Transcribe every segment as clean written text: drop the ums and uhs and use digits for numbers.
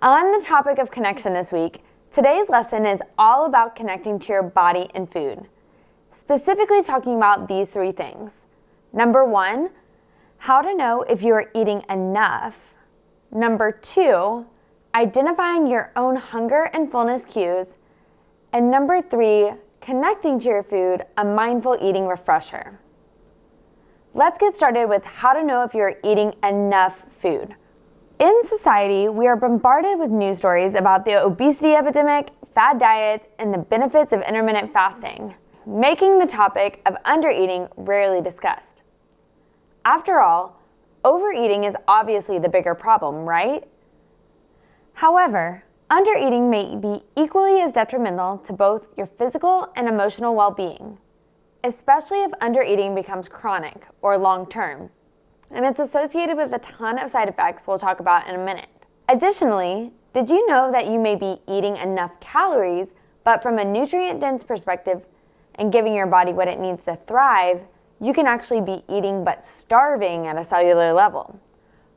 On the topic of connection this week, today's lesson is all about connecting to your body and food. Specifically talking about these three things. Number 1, how to know if you are eating enough. Number 2, identifying your own hunger and fullness cues. And number 3, connecting to your food, a mindful eating refresher. Let's get started with how to know if you're eating enough food. In society, we are bombarded with news stories about the obesity epidemic, fad diets, and the benefits of intermittent fasting, making the topic of undereating rarely discussed. After all, overeating is obviously the bigger problem, right? However, undereating may be equally as detrimental to both your physical and emotional well-being, especially if undereating becomes chronic or long-term, and it's associated with a ton of side effects we'll talk about in a minute. Additionally, did you know that you may be eating enough calories, but from a nutrient-dense perspective and giving your body what it needs to thrive, you can actually be eating but starving at a cellular level.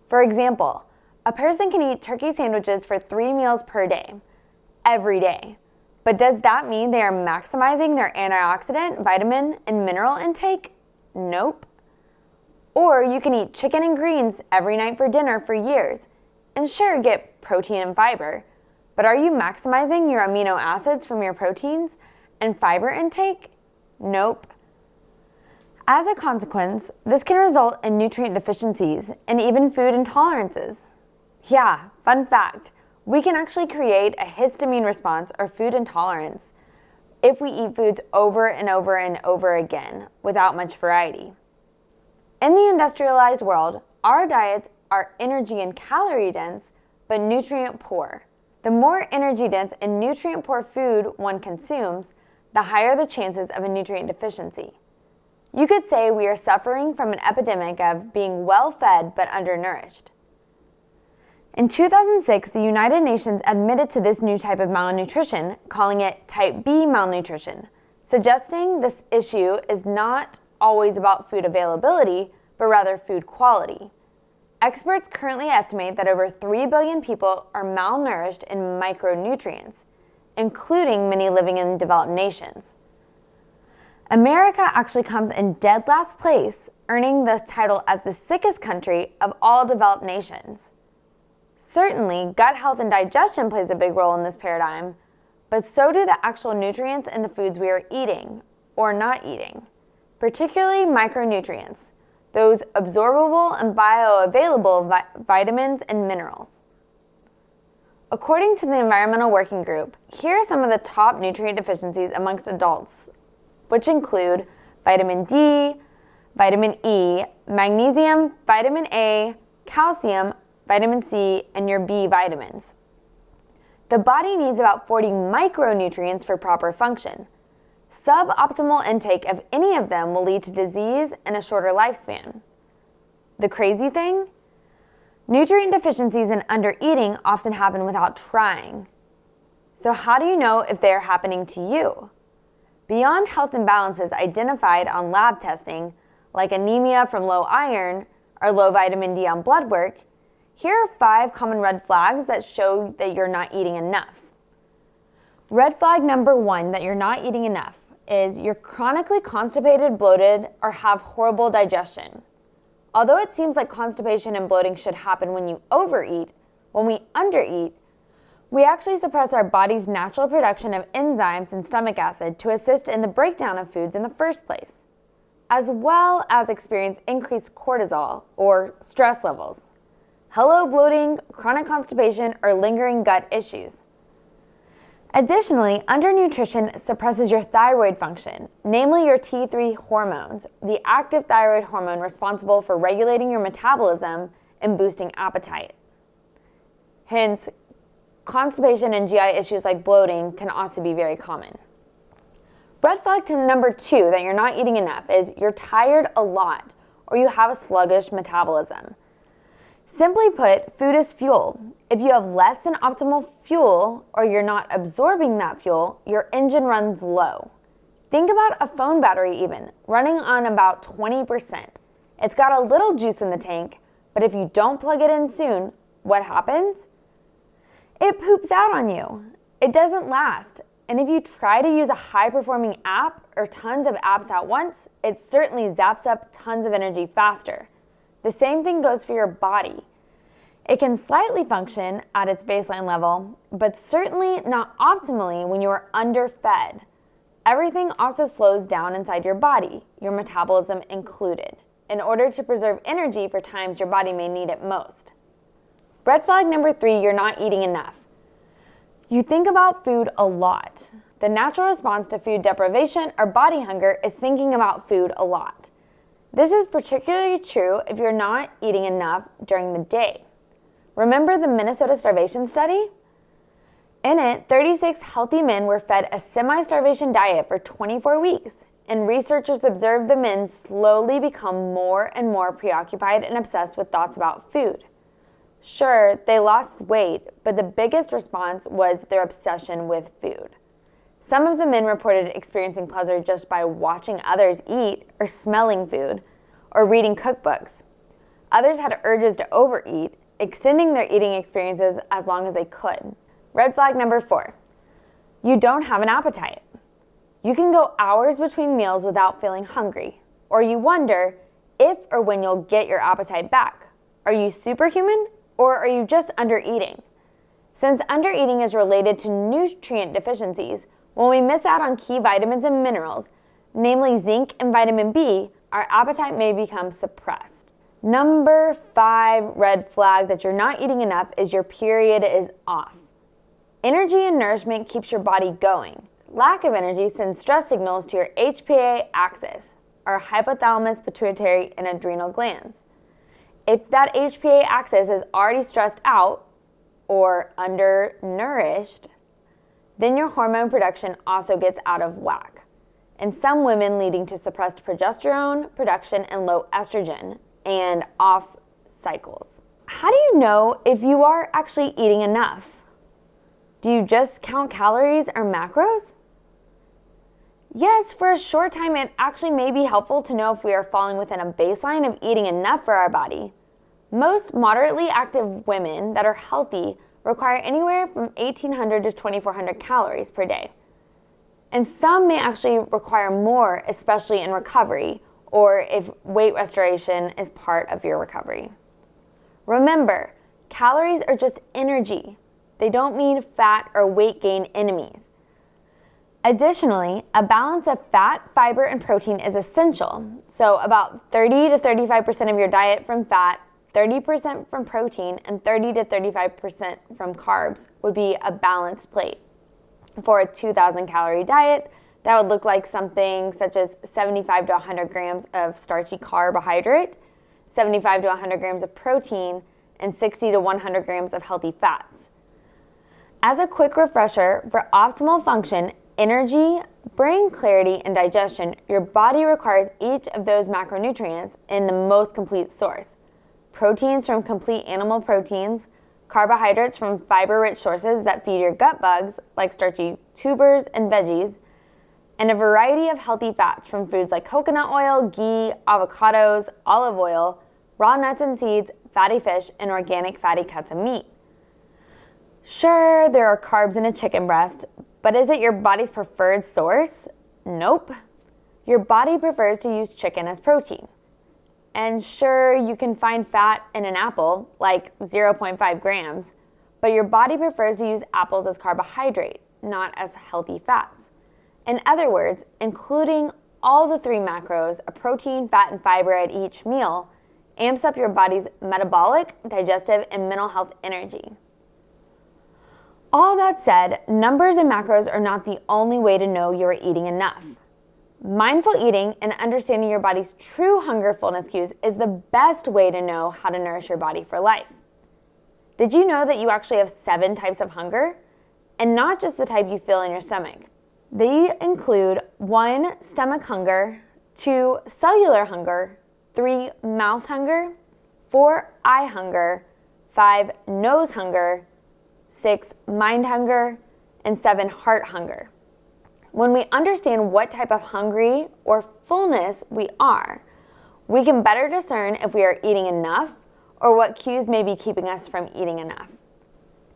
For example, a person can eat turkey sandwiches for 3 meals per day, every day. But does that mean they are maximizing their antioxidant, vitamin, and mineral intake? Nope. Or you can eat chicken and greens every night for dinner for years, and sure, get protein and fiber. But are you maximizing your amino acids from your proteins and fiber intake? Nope. As a consequence, this can result in nutrient deficiencies and even food intolerances. Yeah, fun fact, we can actually create a histamine response or food intolerance if we eat foods over and over and over again without much variety. In the industrialized world, our diets are energy and calorie dense, but nutrient poor. The more energy dense and nutrient poor food one consumes, the higher the chances of a nutrient deficiency. You could say we are suffering from an epidemic of being well fed but undernourished. In 2006, the United Nations admitted to this new type of malnutrition, calling it type B malnutrition, suggesting this issue is not always about food availability, but rather food quality. Experts currently estimate that over 3 billion people are malnourished in micronutrients, including many living in developed nations. America actually comes in dead last place, earning the title as the sickest country of all developed nations. Certainly, gut health and digestion plays a big role in this paradigm, but so do the actual nutrients in the foods we are eating or not eating, particularly micronutrients, those absorbable and bioavailable vitamins and minerals. According to the Environmental Working Group, here are some of the top nutrient deficiencies amongst adults, which include vitamin D, vitamin E, magnesium, vitamin A, calcium, vitamin C, and your B vitamins. The body needs about 40 micronutrients for proper function. Suboptimal intake of any of them will lead to disease and a shorter lifespan. The crazy thing? Nutrient deficiencies and undereating often happen without trying. So how do you know if they are happening to you? Beyond health imbalances identified on lab testing, like anemia from low iron or low vitamin D on blood work, here are 5 common red flags that show that you're not eating enough. Red flag number 1 that you're not eating enough is you're chronically constipated, bloated, or have horrible digestion. Although it seems like constipation and bloating should happen when you overeat, when we undereat, we actually suppress our body's natural production of enzymes and stomach acid to assist in the breakdown of foods in the first place, as well as experience increased cortisol or stress levels. Hello bloating, chronic constipation, or lingering gut issues. Additionally, undernutrition suppresses your thyroid function, namely your T3 hormones, the active thyroid hormone responsible for regulating your metabolism and boosting appetite. Hence, constipation and GI issues like bloating can also be very common. Red flag to number 2 that you're not eating enough is you're tired a lot or you have a sluggish metabolism. Simply put, food is fuel. If you have less than optimal fuel or you're not absorbing that fuel, your engine runs low. Think about a phone battery even, running on about 20%. It's got a little juice in the tank, but if you don't plug it in soon, what happens? it poops out on you. It doesn't last. And if you try to use a high-performing app or tons of apps at once, it certainly zaps up tons of energy faster. The same thing goes for your body. It can slightly function at its baseline level, but certainly not optimally when you are underfed. Everything also slows down inside your body, your metabolism included, in order to preserve energy for times your body may need it most. Red flag number 3, you're not eating enough. You think about food a lot. The natural response to food deprivation or body hunger is thinking about food a lot. This is particularly true if you're not eating enough during the day. Remember the Minnesota starvation study? In it, 36 healthy men were fed a semi-starvation diet for 24 weeks, and researchers observed the men slowly become more and more preoccupied and obsessed with thoughts about food. Sure, they lost weight, but the biggest response was their obsession with food. Some of the men reported experiencing pleasure just by watching others eat or smelling food or reading cookbooks. Others had urges to overeat, extending their eating experiences as long as they could. Red flag number 4, you don't have an appetite. You can go hours between meals without feeling hungry, or you wonder if or when you'll get your appetite back. Are you superhuman, or are you just undereating? Since undereating is related to nutrient deficiencies, when we miss out on key vitamins and minerals, namely zinc and vitamin B, our appetite may become suppressed. Number 5 red flag that you're not eating enough is your period is off. Energy and nourishment keeps your body going. Lack of energy sends stress signals to your HPA axis, our hypothalamus, pituitary, and adrenal glands. If that HPA axis is already stressed out or undernourished, then your hormone production also gets out of whack. In some women, leading to suppressed progesterone production and low estrogen and off cycles. How do you know if you are actually eating enough? Do you just count calories or macros? Yes, for a short time it actually may be helpful to know if we are falling within a baseline of eating enough for our body. Most moderately active women that are healthy require anywhere from 1,800 to 2,400 calories per day. And some may actually require more, especially in recovery, or if weight restoration is part of your recovery. Remember, calories are just energy. They don't mean fat or weight gain enemies. Additionally, a balance of fat, fiber, and protein is essential. So about 30 to 35% of your diet from fat, 30% from protein, and 30 to 35% from carbs would be a balanced plate. For a 2,000 calorie diet, that would look like something such as 75 to 100 grams of starchy carbohydrate, 75 to 100 grams of protein, and 60 to 100 grams of healthy fats. As a quick refresher, for optimal function, energy, brain clarity, and digestion, your body requires each of those macronutrients in the most complete source. Proteins from complete animal proteins, carbohydrates from fiber-rich sources that feed your gut bugs, like starchy tubers and veggies, and a variety of healthy fats from foods like coconut oil, ghee, avocados, olive oil, raw nuts and seeds, fatty fish, and organic fatty cuts of meat. Sure, there are carbs in a chicken breast, but is it your body's preferred source? Nope. Your body prefers to use chicken as protein. And sure, you can find fat in an apple, like 0.5 grams, but your body prefers to use apples as carbohydrate, not as healthy fats. In other words, including all the 3 macros, a protein, fat, and fiber at each meal, amps up your body's metabolic, digestive, and mental health energy. All that said, numbers and macros are not the only way to know you're eating enough. Mindful eating and understanding your body's true hunger fullness cues is the best way to know how to nourish your body for life. Did you know that you actually have 7 types of hunger? And not just the type you feel in your stomach. They include 1, stomach hunger, 2, cellular hunger, 3, mouth hunger, 4, eye hunger, 5, nose hunger, 6, mind hunger, and 7, heart hunger. When we understand what type of hungry or fullness we are, we can better discern if we are eating enough or what cues may be keeping us from eating enough.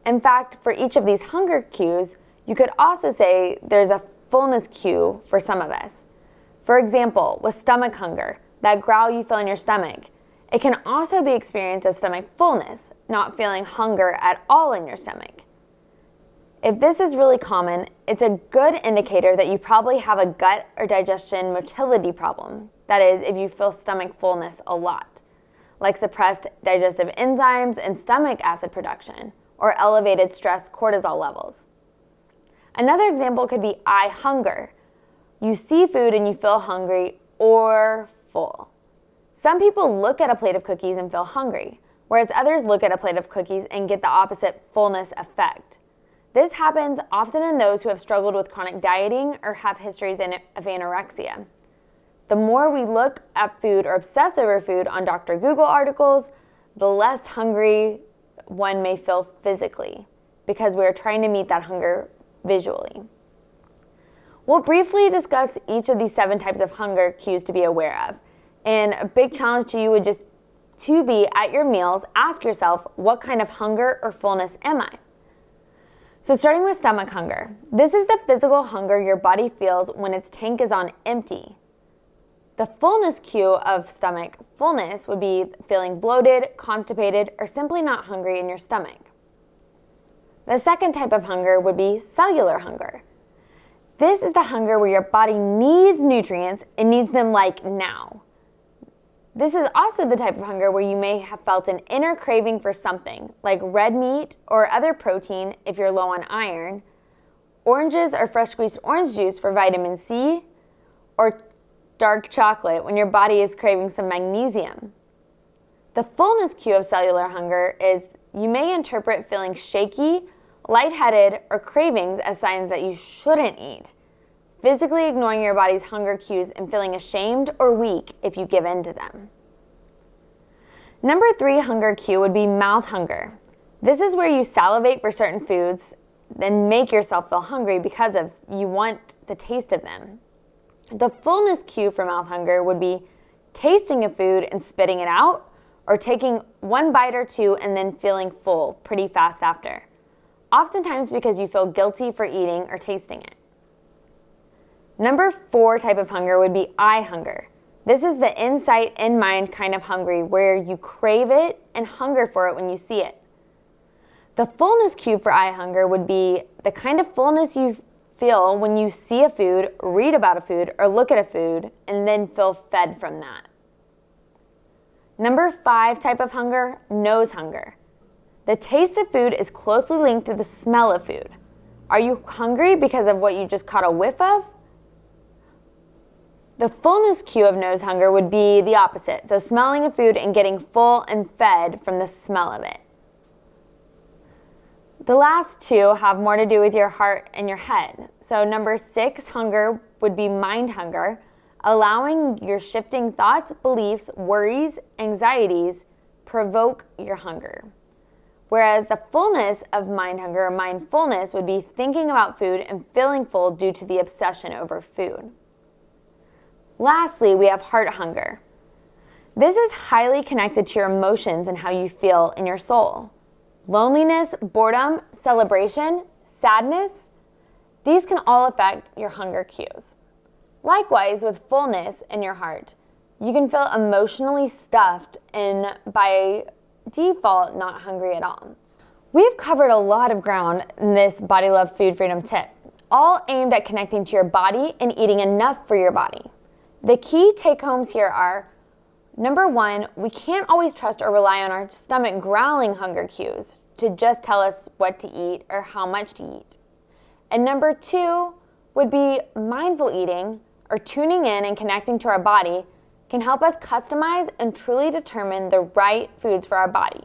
In fact, for each of these hunger cues, you could also say there's a fullness cue for some of us. For example, with stomach hunger, that growl you feel in your stomach, it can also be experienced as stomach fullness, not feeling hunger at all in your stomach. If this is really common, it's a good indicator that you probably have a gut or digestion motility problem. That is, if you feel stomach fullness a lot, like suppressed digestive enzymes and stomach acid production, or elevated stress cortisol levels. Another example could be eye hunger. You see food and you feel hungry or full. Some people look at a plate of cookies and feel hungry, whereas others look at a plate of cookies and get the opposite fullness effect. This happens often in those who have struggled with chronic dieting or have histories of anorexia. The more we look at food or obsess over food on Dr. Google articles, the less hungry one may feel physically, because we are trying to meet that hunger visually. We'll briefly discuss each of these 7 types of hunger cues to be aware of. And a big challenge to you would just to be at your meals, ask yourself, what kind of hunger or fullness am I? So starting with stomach hunger, this is the physical hunger your body feels when its tank is on empty. The fullness cue of stomach fullness would be feeling bloated, constipated, or simply not hungry in your stomach. The second type of hunger would be cellular hunger. This is the hunger where your body needs nutrients and needs them like now. This is also the type of hunger where you may have felt an inner craving for something, like red meat or other protein if you're low on iron, oranges or fresh squeezed orange juice for vitamin C, or dark chocolate when your body is craving some magnesium. The fullness cue of cellular hunger is you may interpret feeling shaky, lightheaded, or cravings as signs that you shouldn't eat, physically ignoring your body's hunger cues and feeling ashamed or weak if you give in to them. Number 3 hunger cue would be mouth hunger. This is where you salivate for certain foods, then make yourself feel hungry because of you want the taste of them. The fullness cue for mouth hunger would be tasting a food and spitting it out, or taking one bite or two and then feeling full pretty fast after, oftentimes because you feel guilty for eating or tasting it. Number 4 type of hunger would be eye hunger. This is the insight, in-mind kind of hungry where you crave it and hunger for it when you see it. The fullness cue for eye hunger would be the kind of fullness you feel when you see a food, read about a food, or look at a food, and then feel fed from that. Number 5 type of hunger, nose hunger. The taste of food is closely linked to the smell of food. Are you hungry because of what you just caught a whiff of? The fullness cue of nose hunger would be the opposite, so smelling a food and getting full and fed from the smell of it. The last 2 have more to do with your heart and your head. So number 6 hunger would be mind hunger, allowing your shifting thoughts, beliefs, worries, anxieties provoke your hunger. Whereas the fullness of mind hunger or mindfulness would be thinking about food and feeling full due to the obsession over food. Lastly, we have heart hunger. This is highly connected to your emotions and how you feel in your soul. Loneliness, boredom, celebration, sadness, these can all affect your hunger cues. Likewise, with fullness in your heart, you can feel emotionally stuffed and by default not hungry at all. We've covered a lot of ground in this Body Love Food Freedom tip, all aimed at connecting to your body and eating enough for your body. The key take-homes here are, number 1, we can't always trust or rely on our stomach growling hunger cues to just tell us what to eat or how much to eat. And number 2 would be mindful eating, or tuning in and connecting to our body can help us customize and truly determine the right foods for our body.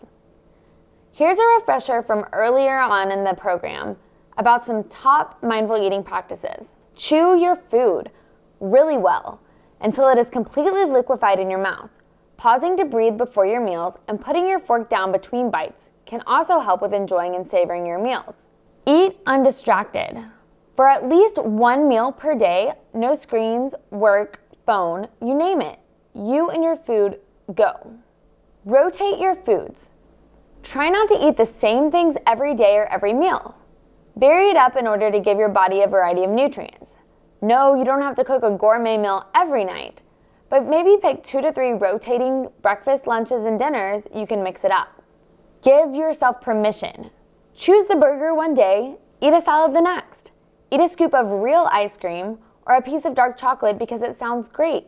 Here's a refresher from earlier on in the program about some top mindful eating practices. Chew your food really well until it is completely liquefied in your mouth. Pausing to breathe before your meals and putting your fork down between bites can also help with enjoying and savoring your meals. Eat undistracted. For at least 1 meal per day, no screens, work, phone, you name it. You and your food go. Rotate your foods. Try not to eat the same things every day or every meal. Vary it up in order to give your body a variety of nutrients. No, you don't have to cook a gourmet meal every night, but maybe pick 2 to 3 rotating breakfast, lunches, and dinners. You can mix it up. Give yourself permission. Choose the burger one day, eat a salad the next. Eat a scoop of real ice cream or a piece of dark chocolate because it sounds great.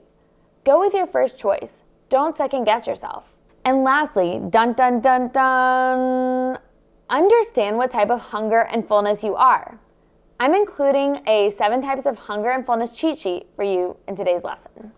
Go with your first choice. Don't second guess yourself. And lastly, dun dun dun dun, understand what type of hunger and fullness you are. I'm including a 7 types of hunger and fullness cheat sheet for you in today's lesson.